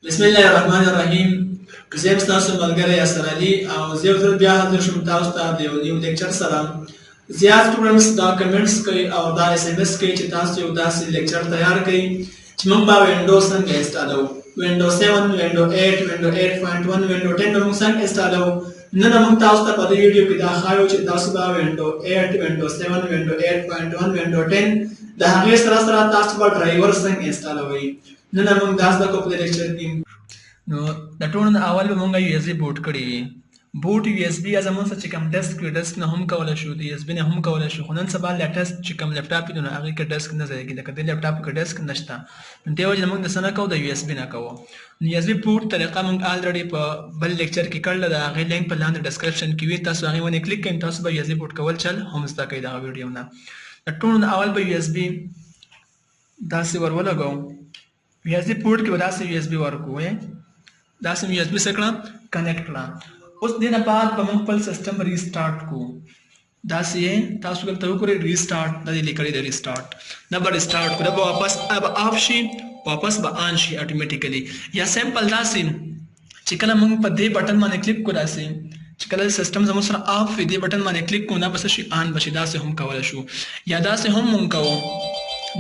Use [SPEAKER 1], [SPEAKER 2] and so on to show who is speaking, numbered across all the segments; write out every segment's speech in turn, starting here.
[SPEAKER 1] بسم الله الرحمن الرحیم. زه ستاسو ملګری یاسر علي او زه یو ځل بیا حاضر شوم تاسو ته د یو نیو لیکچر سره. زیات سټوډنټس دا کمنټس کوي او دا اس ام اس کوي چې تاسو یو داسې لیکچر تیار کړئ چې موږ به وینډوز څنګه انسټالو، وینډوز 7، وینډو 8، وینډو 8.1، وینډو 10 موږ څنګه انسټالو. نن موږ تاسو ته په دې ویډیو کې دا ښایو چې تاسو به وینډو 8، وینډو 7، وینډو 8.1، وینډو 10 د هغې سره تاسو به ډرایور څنګه انسټالوئ. نن موږ دا زده کوو په دې لیکچر کې. نو د ټولو نه اول به موږ یو اس بي بوټ کړی وي. بوټ یو اس بي زموږ څه چې کوم ډیسک وي ډیسک نه هم کولی شو، د یو اس بي نه هم کولی شو، خو نن سبا لیټسټ چې کوم لیپټاپ وي نو هغې کې ډیسک نه ځایږي، لکه دې لیپټاپ کې ډیسک نشته. نو دې وجې موږ د څه نه کوو، د یو اس بي نه کوو. نو یو اس بي بوټ طریقه موږ الریډي په بل لیکچر کې کړله، د هغې لینک په لاندې ډسکرپشن کې وي، تاسو هغې باندې کلیک کړئ، تاسو به یو اس بي بوټ کول چل هم زده کوئ دغه ویډیو نه. د ټولو نه اول به یو اس بي داسې ور ولګوو، یو اس بي بوټ کې به داسې یو اس بي ورکوو، داسې یو اس بي څه کړه کنیکټ کړه. اوس دې نه بعد به موږ خپل سیسټم ریسټارټ کوو. داسې یې تاسو دلته وګورئ ریسټارټ، دا دې لیکلي دی ریسټارټ. دا به ریسټارټ کړو، دا به واپس آف شي، واپس به آن شي اټومیټیکلی. یا سمپل داسې چې کله موږ په دې بټن باندې کلیک کړو، داسې چې کله سیسټم زموږ سره آف وي دې بټن باندې کلیک کړو، دا به څه شي آن به شي. داسې هم کولی شو، یا داسې هم موږ کوو.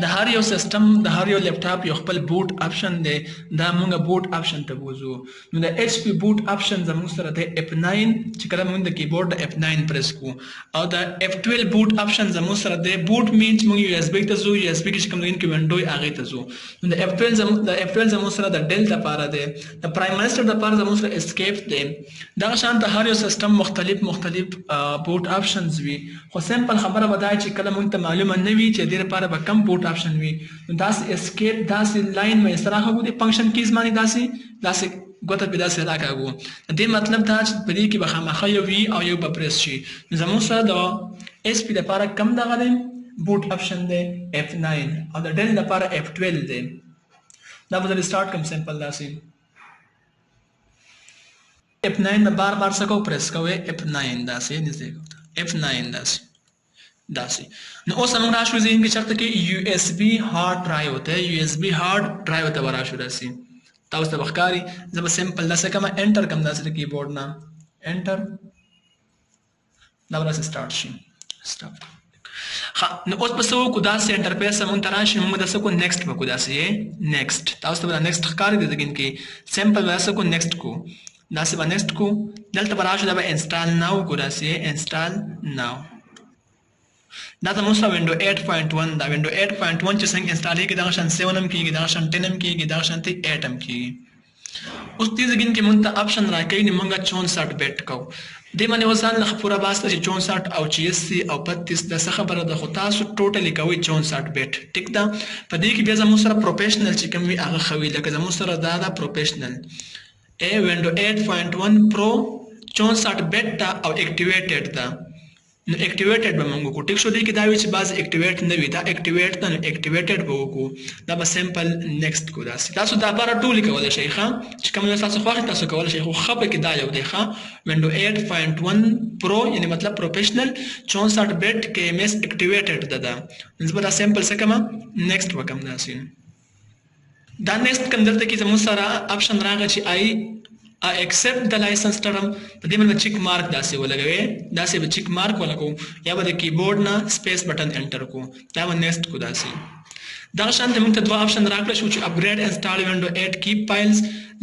[SPEAKER 1] د هر یو سیسټم د هر یو لیپټاپ یو خپل بوټ آپشن دی، دا موږ بوټ آپشن ته بوځو. نو د ایچ پی بوټ آپشن زموږ سره دی F9، چې کله موږ د کیبورډ د F9 پریس کوو، او د F12 بوټ آپشن زموږ سره دی. بوټ مین چې موږ یو اس بي ته ځو، یو اس بي کې چې کوم لین کې وینډو وي هغې ته ځو. نو د F12 زموږ سره د ډیل لپاره دی، د پرایم منسټر لپاره زموږ سره اسکیپ دی. دغه شان د هر یو سیسټم مختلف بوټ آپشنز وي، خو سمپل خبره به دا چې کله موږ ته معلومه نه وي چې دې لپاره به کم بوټ آپشن وي، نو داسې اسکیپ داسې لاین مې سره راکاږو، د فنکشن کیز باندې داسې ګوته پې داسې راکاږو. د دې مطلب دا چې په دې کې به خامخا یو وي او یو به پریس شي. نو زموږ سره د ایچ پي لپاره کم دغه دی بوټ آپشن دی F9، او د ډیل لپاره F12 دی. دا به زه ریسټارټ کوم سمپل داسې F9 به بار څه کوو پریس کوئ، F9 داسې نږدې کوو، F9 داسې. نو اوس موږ راشو ذهن کې چېرته کې یو اس بي هارډ ډرایو ته، یو اس بي هارډ ډرایو ته به راشو. داسې تاسو ته به ښکاري، زه به سمپل داسې کومه انټر کوم داسې د کیبورډ نه انټر، دا به داسې سټارټ شي. نو اوس به څه وکړو، داسې انټرفیس موږ ته راشي، موږ داسې کوو نیکسټ به کوو، داسې نیکسټ. تاسو ته به دا نیکسټ ښکاري د ذهن کې، سمپل به داسې کوو نیکسټ کوو، داسې به نیکسټ کوو. دلته به راشو، دا به انسټال ناو کوو، داسې انسټال ناو. دا زموږ سره وینډو 8.1 دا وینډو 8.1 چې څنګه انسټالېږي دغه شان 7 هم کېږي، دغه شان 10 هم کېږي، دغه شان 8 هم کېږي. اوس دې ځای کې موږ ته آپشن راکوي، نو موږ 64 بیټ کوو. دې باندې اوس ځان له پوره باسته چې 64 او 86 او 35 دا څه خبره ده، خو تاسو ټوټلي کوئ 64 بیټ. ټیک ده. په دې کې بیا زموږ سره پروفیشنل چې کوم وي هغه ښه وي، لکه زموږ سره دا ده پروفیشنل وینډو 8.1 پرو 64 بیټ ده او اکټیویټډ ده. نو اکټیویټډ به موږ وکړو. ټیک شو. دې کې دا وي چې بعضې اکټیویټ نه وي، دا اکټیویټ ده، نو اکټیویټډ به وکړو. دا به سمپل نیکسټ کړو. داسې تاسو دا لپاره ټولې کولی شئ، ښه چې کوم یو ستاسو خوښ تاسو کولی شئ، خو ښه پکې دا یو دی، ښه وینډو 8.1 پرو یعنې مطلب پروفیشنل 64 بیټ کې ایم ایس اکټیویټډ ده. زه به دا سمپل څه کوم نیکسټ وکړم. داسې دا نیکسټ کوم دلته کې زموږ سره آپشن راغی چې I accept the license term. په دې باندې چیک مارک داسې ولګوئ، داسې به چیک مارک ولګوو، یا به د کیبورډ نه سپیس بټن انټر کوو، دا به نیکسټ کو. داسې دغه شان موږ ته دوه آپشن راکړه شو چې اپګریډ انسټال وینډو 8 کیپ فایلز،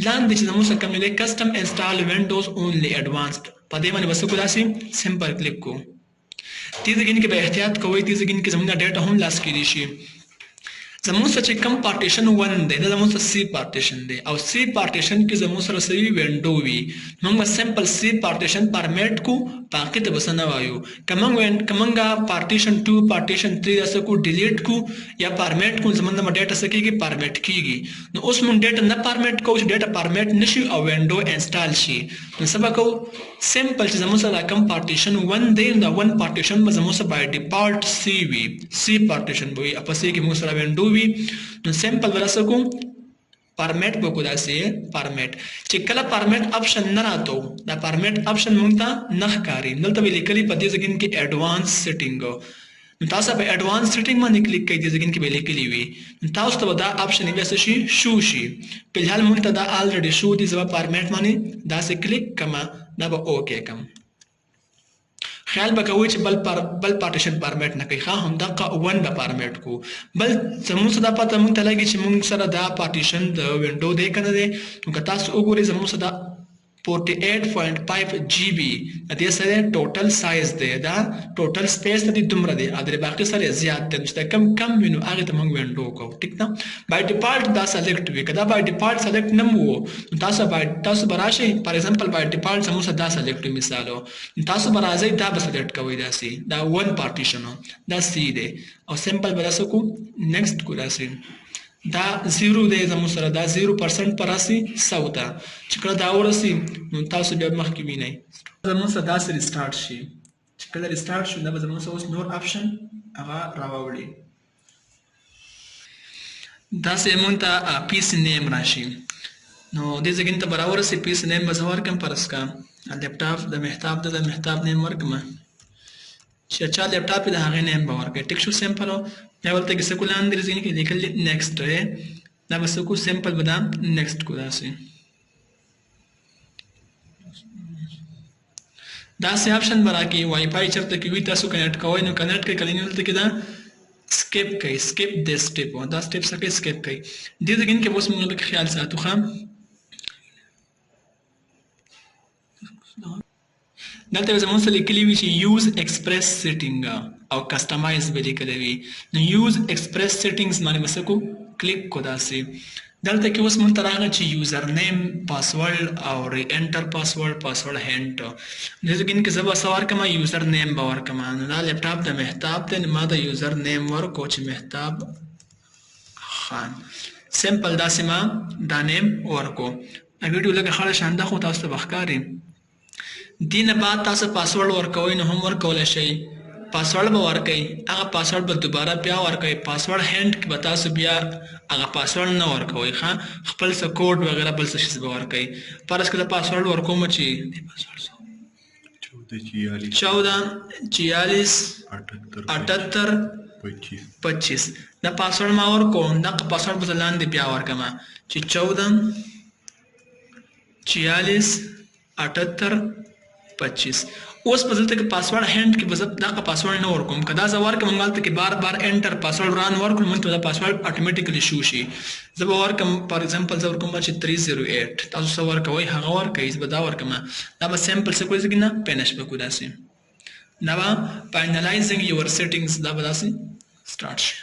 [SPEAKER 1] لاندې چې زموږ سره کوم دی کسټم انسټال وینډوز اونلی ایډوانسډ، په دې باندې بس کو داسې سمپل کلیک کو. دې ځای کې به احتیاط کوئ، دې ځای کې زموږ ډیټا هم لاس کېدی شي. زموږ سره چې کوم پارټیشن 1 دی دا زموږ سره سی پارټیشن دی، او سی پارټیشن کې زموږ سره څه وي وینډو وي. موږ به سمپل سی پارټیشن فارمیټ کو، باقي ته به څه نه وایو. که موږ پارټیشن 2 پارټیشن 3 داسې کو ډیلیټ کو یا فارمیټ کو، زموږ نه ډیټا څه کېږي فارمیټ کېږي. نو اوس موږ ډیټا نه فارمیټ کوو چې ډیټا فارمیټ نشي او وینډو انسټال شي. نو څه به کوو، سمپل چې زموږ سره کوم پارټیشن 1 دی دا 1 پارټیشن به زموږ سره بای ډیفالټ سی وي، سی پارټیشن به وي، په سی کې موږ سره وینډو وي. نو سمپل ورسره کوم فارمیټ به کو، داسې فارمیټ. چې کله فارمیټ آپشن نه راته دا فارمیټ آپشن موږ ته نه ښکاري، دلته به لیکلي په دې ځای کې ایډوانس سیټینګ. نو تاسو په اډوانس سیټینګ باندې کلیک کوئ د ځګین کې به لیکلی وي نو تاسو ته دا آپشن بیا څه شي شو شي په الحال مونږ ته دا الریډي شو دي زما فارمیټ باندې دا سه کلیک کما دا به اوکې کم خیال به کوئ چې بل پارټیشن فارمیټ نه کوي ښه همدغه 1 به فارمیټ کو بل زموږ څه دا پته مونږ ته لګي چې مونږ سره دا پارټیشن د وینډو دی که نه دی نو که تاسو وګورئ زموږ څه دا 48.5 GB د دې سره ټوټل سایز دی دا ټوټل سپیس د دې دومره دی او د باقي سره زیات دی چې کم وینو هغه ته موږ وینډو کوو ټیک ده بای ډیفالت دا سلیکټ وي کدا بای ډیفالت سلیکټ نه وو تاسو براشي فار ایگزامپل بای ډیفالت سمو دا سلیکټ مثالو تاسو برازي دا به سلیکټ کوئ دا سي دا 1 پارټیشن دا سی دی او سمپل براسو کو نیکسٹ کو راسي دا 0 دی زموږ سره دا 0% پر راسي 100 ته چې کله دا ورسي نو تاسو بیا مخکې وینئ زموږ سره داسې ریسټارټ شي چې کله ریسټارټ شو دا به زموږ سره اوس نور آپشن هغه راوړي داسې مونږ ته پیس نیم راشي نو دې ځای ته به راورسي پیس نیم به زه ورکړم فرض کا لیپټاپ د محتاب نیم ورکړم چې چا لیپټاپ یې د هغې نیم به ورکړي ټیک شو سمپل بیا ورته کیسه کو لاندې ځای کې لیکل نیکسټ دی دا به څه کو سمپل به دا نیکسټ کو داسې داسې آپشن به راکړي وائی فای چېرته کې وي تاسو کنیکټ کوئ نو کنیکټ کړئ کله دلته کې دا سکیپ کوئ سکیپ د سټیپ دا سټیپ څه کوي سکیپ کوي دې ځای کې اوس موږ پکې خیال ساتو ښه دلته زموږ سره لیکلي وي چې یوز ایکسپریس سیټینګ او کسټمایز به لیکلی وي نو یوز ایکسپریس سیټینګز باندې به څه کو کلیک کو داسې دلته کې اوس مونږ ته راغی چې یوزر نیم پاسورډ او ری انټر پاسورډ هینټ دې ځای کې زه به څه ورکړم یوزر نیم به ورکړم نو دا لیپټاپ د محتاب دی نو ما د یوزر نیم ورکړو چې محتاب خان سمپل داسې ما دا نیم ورکړو ویډیو لږه خړه شانده خو تاسو ته به ښکاري دې نه بعد تاسو پاسورډ ورکوئ نو هم ورکولی شئ پاسورډ به ورکوئ هغه پاسورډ به دوباره بیا ورکوئ پاسورډ هینټ کې به تاسو بیا هغه پاسورډ نه ورکوئ ښه خپل څه کوډ وغیره بل څه شي به ورکوئ فرض کړه پاسورډ ورکوم چې 14 46 78 25 دا پاسورډ ما ورکوم دا پاسورډ به لاندې بیا ورکم چې 14 46 78 25 اوس په دلته کې پاسورډ هینټ کې به زه دغه پاسورډ نه ورکوم که دا زه ورکړم همالته کې بار بار انټر پاسورډ ران ورکړم مونږ ته دا پاسورډ اټومیټیکلی شو شي زه به ورکړم فار ایگزامپل زه ورکوم چې 308 تاسو څه ورکوئ هغه ورکوئ زه به دا ورکړم دا به سمپل څه کوئ ځکه نه فینش به کړو داسې دا به فاینلایزینګ یور سیټینګز دا به داسې سټارټ شي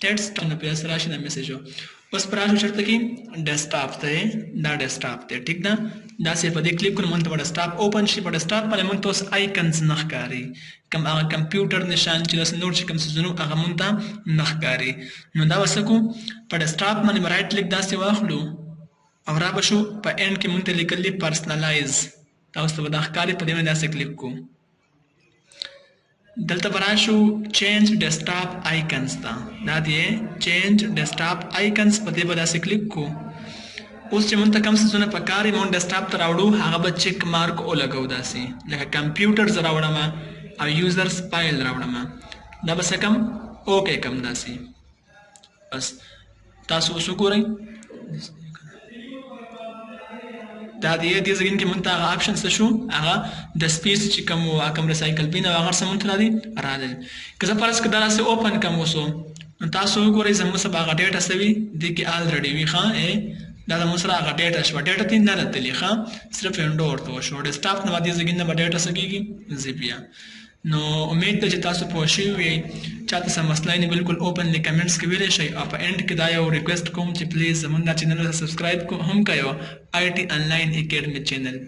[SPEAKER 1] ټیکسټ نه پیاس راشي دا میسج اوس پر راشو چېرته کې ډیسکټاپ ته دا ډیسکټاپ دی ټیک ده داسې په دې کلیک کړو مونږ ته به ډیسکټاپ اوپن شي په ډیسکټاپ باندې مونږ ته اوس آیکنز نه ښکاري کوم هغه کمپیوټر نشان چې داسې نور چې کوم څیزونه هغه مونږ ته نه ښکاري نو دا به څه کوو په ډیسکټاپ باندې به رایټ کلیک داسې واخلو او را به شو په اینډ کې مونږ ته لیکل دي پرسنلایز تاسو ته به دا ښکاري په دې باندې داسې کلیک کوو دلته به راشو چینج ډیسکټاپ آیکنز ته دا دی چینج ډیسکټاپ آیکنز په دې به داسې کلیک کوو اوس چې مونږ ته کوم څیزونه پکار دي مونږ ډیسکټاپ ته راوړو هغه به چیک مارک ولګوو داسې لکه کمپیوټر زه راوړم او یوزرز فایل راوړم دا به څه کم اوکې کم داسې بس تاسو اوس وګورئ دا دی دې ځای کې مونږ ته هغه آپشن څه شو هغه د سپیس چې کوم کوم ریسایکل بین او هغه څه مونږ ته راغلل که زه فرض کړه داسې اوپن کوم اوسو نو تاسو وګورئ زموږ سره هغه ډیټا څه وي دې کې الریډي وي ښه دا زموږ سره هغه ډیټا شوه ډیټا ته نه راتلې ښه صرف وینډو ورته وشو ډیسکټاپ نه دې ځای نه به ډیټا څه کېږي ځي بیا نو امید ده چې تاسو پوه شوي وئ چاته څه مسله نه بالکل اوپنلی کمنټس کې ویلی شئ او په اینډ کې دا یو ریکویسټ کوم چې پلیز زموږ دا چینل سبسکرایب هم کړئ آی ټي انلاین اکیډمي چینل